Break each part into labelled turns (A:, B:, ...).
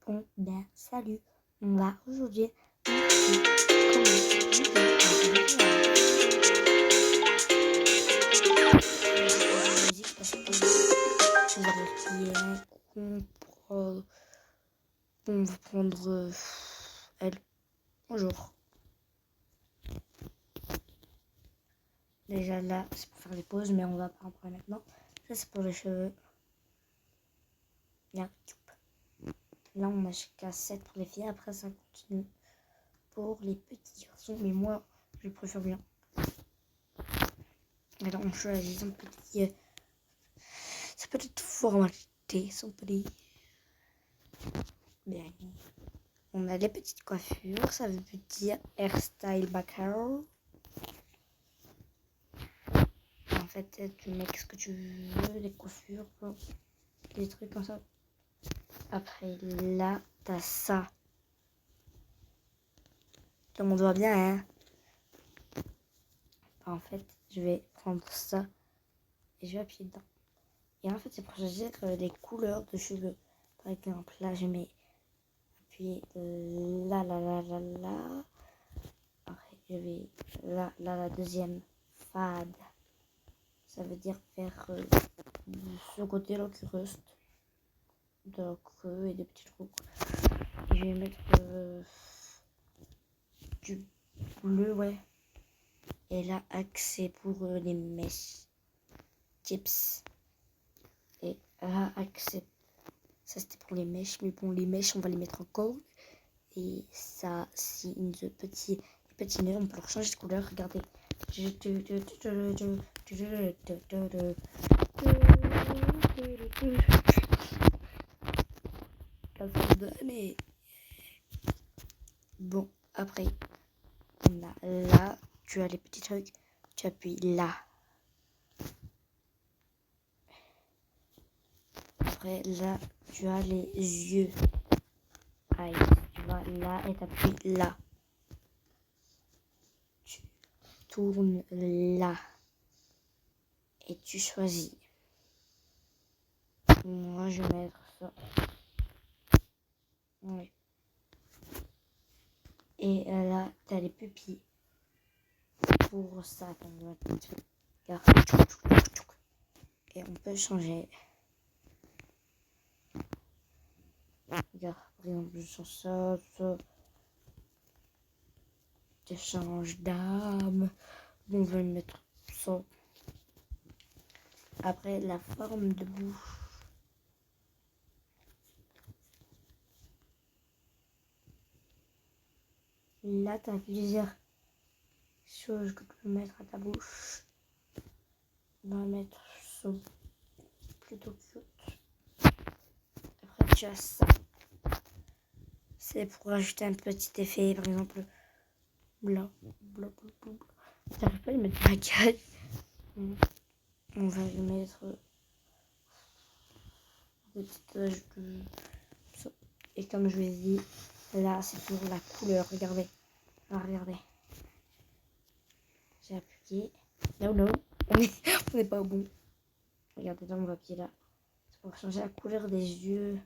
A: Bon, ben, salut. On va aujourd'hui montrer comment la musique parce que vous allez rien comprendre. On va prendre elle. Bonjour. Déjà là, c'est pour faire les pauses, mais on va pas en prendre maintenant. Ça, c'est pour les cheveux. Bien. Là, on a jusqu'à 7 pour les filles. Après, ça continue pour les petits garçons. Mais moi, je préfère bien. Alors, on choisit son petit... sa petite formalité, son petit... Bien. On a les petites coiffures. Ça veut dire hairstyle backer. En fait, tu mets ce que tu veux, les coiffures, des trucs comme ça. Après, là, t'as ça. Comme on voit bien, hein. En fait, je vais prendre ça et je vais appuyer dedans. Et en fait, c'est pour choisir les couleurs de cheveux. Par exemple, là, je mets appuyer là, là, là, là, là. Après, je vais là, là, la deuxième fade. Ça veut dire faire de ce côté-là qui reste. De creux et des petits trous. Et je vais mettre du bleu, ouais. Et là, accès pour les mèches. Tips. Et là, accès. Ça, c'était pour les mèches. Mais bon, les mèches, on va les mettre encore. Et ça, c'est une petit nœud. On peut leur changer de couleur. Regardez. Mais bon, après, on a là, tu as les petits trucs, tu appuies là. Après, là, tu as les yeux. Aïe, tu vas là et tu appuies là. Tu tournes là. Et tu choisis. Moi, je vais mettre ça. Oui. Et là, tu as les pupilles. Pour ça, et on peut changer. Regarde, par exemple, je change ça. Je change d'âme. On va mettre ça. Après, la forme de bouche. Là, tu as plusieurs choses que tu peux mettre à ta bouche. On va mettre ça. Plutôt cute. Après, tu as ça. C'est pour ajouter un petit effet, par exemple, blanc. J'arrive pas à y mettre maquillage. On va y mettre des petites taches de ça. Et comme je vous ai dit, là, c'est pour la couleur. Regardez. Alors, regardez. J'ai appuyé. Non. On n'est pas au bon. Regardez, là, on va appuyer là. C'est pour changer la couleur des yeux.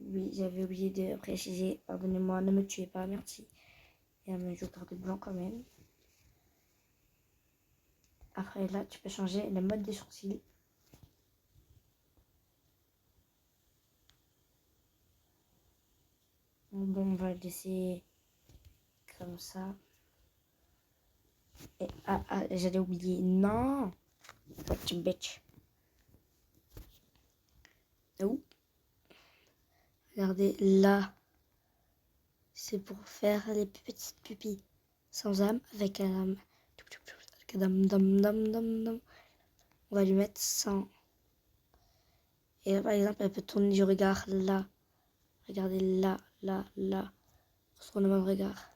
A: Oui, j'avais oublié de préciser. Pardonnez-moi, ne me tuez pas, merci. Et je vais garder blanc quand même. Après, là, tu peux changer le mode des sourcils. Bon, on va le laisser comme ça. Et j'allais oublier. Non! What you bitch. Oh. Regardez, là. C'est pour faire les petites pupilles. Sans âme, avec un âme. On va lui mettre 100. Et là, par exemple, elle peut tourner du regard là. Regardez là. On tourne le même regard.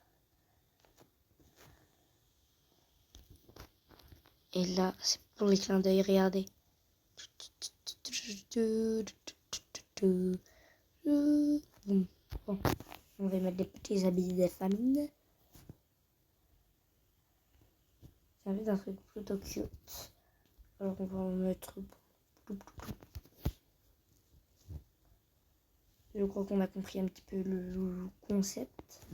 A: Et là, c'est pour les clins d'œil, regardez. Bon, on va mettre des petits habits des familles. Ça va être un truc plutôt cute. Alors, on va en mettre... Je crois qu'on a compris un petit peu le concept.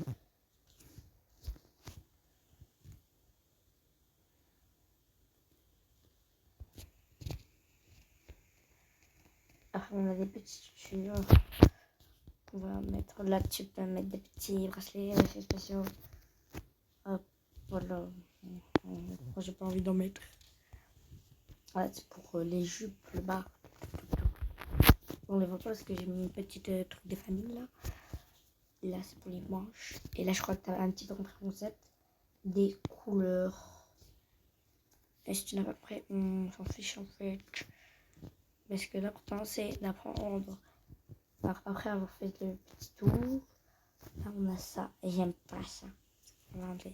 A: Après, on a des petites structures. On va mettre là, tu peux mettre des petits bracelets, des effets spéciaux. Hop, voilà. Moi, j'ai pas envie d'en mettre. Voilà, c'est pour les jupes, le bas. On les voit pas parce que j'ai mis une petite truc de famille là. Là, c'est pour les manches. Et là, je crois que tu as un petit peu compris le concept. Des couleurs. Et si tu n'as pas compris, on s'en fiche en fait. Parce que l'important, c'est d'apprendre. Après avoir fait le petit tour, là, on a ça. Et j'aime pas ça. On va enlever.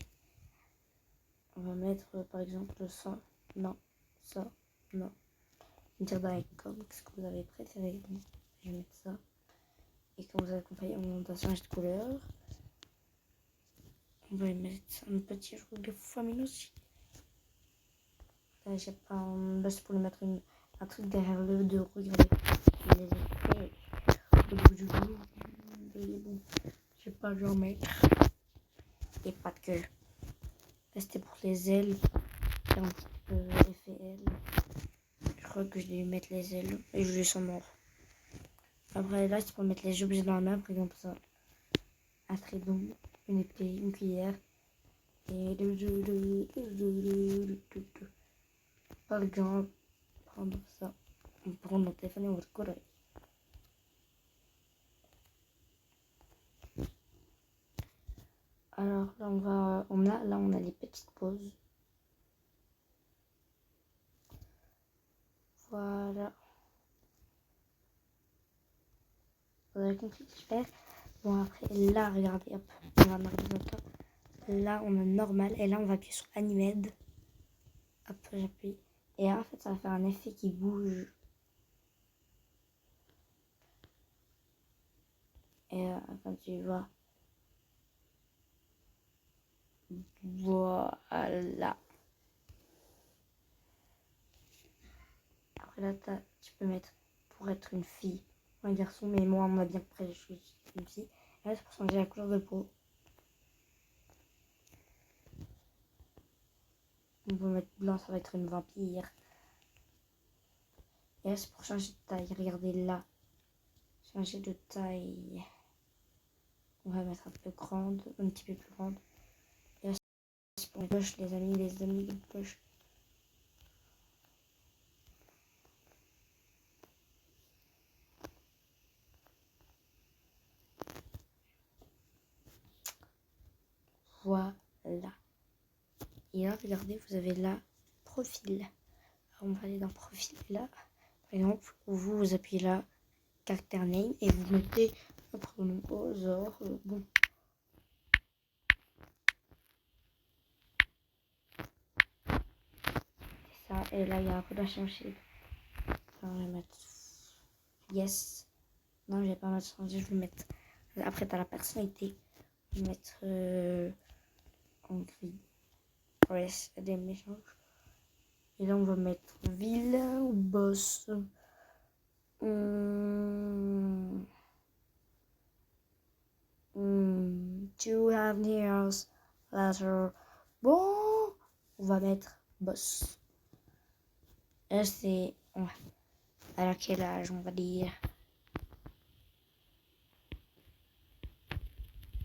A: On va mettre, par exemple, ça. Non. Ça. Non. Dire dans les coms ce que vous avez préféré. Donc, je vais mettre ça. Et quand vous avez compris, on doit changer de couleur. On va mettre un petit rouge de famille aussi. Là, j'ai pas là, c'est pour lui mettre un truc derrière le dos. Regardez. Les effets. Je sais pas, je vais en mettre. Et pas de queue. Là, c'était pour les ailes. Et un petit peu effet ailes. Je crois que je vais lui mettre les ailes. Et je lui sens mort. Après, là, c'est pour mettre les objets dans la main. Par exemple, ça. Un trident, une épée, une cuillère. Et par exemple, prendre ça. On peut prendre notre téléphone et on va colorer. Alors là, on a les petites pauses. Voilà. Vous avez compris, j'espère. Bon, après, là, regardez, hop, on va marquer notre. Là, on a normal. Et là, on va appuyer sur Animed. Hop, j'appuie. Et là, en fait, ça va faire un effet qui bouge. Et quand tu vois. Voilà. Après, là, tu peux mettre pour être une fille ou un garçon. Mais moi, on a bien compris, je suis une fille. Et là, c'est pour changer la couleur de peau. On va mettre blanc, ça va être une vampire. Et là, c'est pour changer de taille. Regardez là. Changer de taille. On va mettre un peu grande, un petit peu plus grande. Et là, c'est pour les poches, les amis, les poches. Voilà. Et là, regardez, vous avez là, profil. Alors, on va aller dans profil. Là, par exemple, vous appuyez là, caractère name, et vous mettez un pronom au bon. Ça, et là, il y a un relationship. Alors, je vais mettre yes. Non, je vais pas mettre changer, je vais mettre. Après, tu as la personnalité. Je vais mettre en gris. Ouais, c'est des mélanges. Et là, on va mettre ville ou boss. To have nears letter. Bon, on va mettre boss. Là, c'est. À quel âge, on va dire.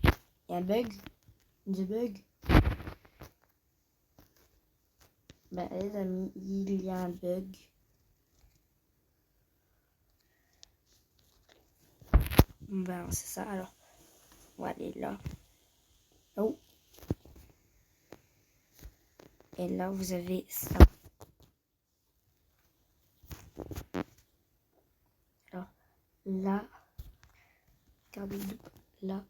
A: Il y a un bug. The bug. Ben, les amis, il y a un bug. Ben, c'est ça. Alors, on va aller là. Oh. Et là, vous avez ça. Alors, là, regardez, là,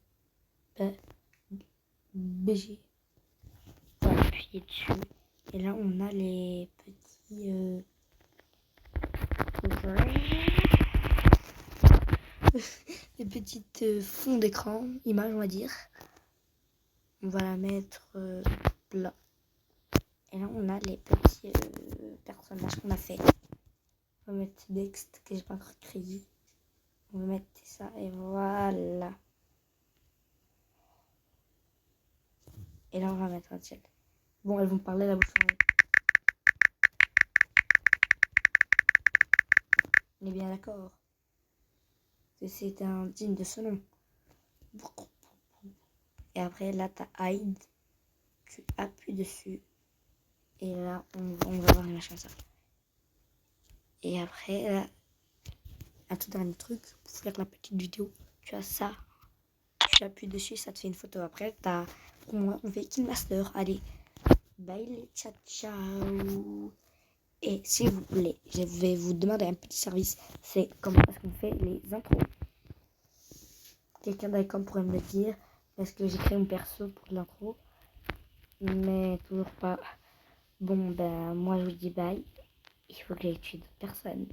A: BG. On va appuyer dessus. Et là, on a les petits... les petites fonds d'écran, images, on va dire. On va la mettre là. Et là, on a les petits personnages qu'on a fait. On va mettre Dext, que j'ai pas encore créé. Vous mettez ça et voilà. Et là, on va mettre un ciel. Bon, elles vont parler la bouche fermée. On est bien d'accord que c'est un digne de ce nom. Et après, là, tu as hide. Tu appuies dessus. Et là, on va voir les machins ça. Et après, là, un tout dernier truc, pour faire la petite vidéo, tu as ça. Tu appuies dessus, ça te fait une photo. Après, pour moi, on fait King Master. Allez, bye les ciao ciao. Et s'il vous plaît, je vais vous demander un petit service. C'est comment est-ce qu'on fait les intros. Quelqu'un d'accord pourrait me le dire. Est-ce que j'ai créé mon perso pour l'intro? Mais toujours pas. Bon, ben, moi, je vous dis bye. Il faut que j'aille tuer d'autres personnes.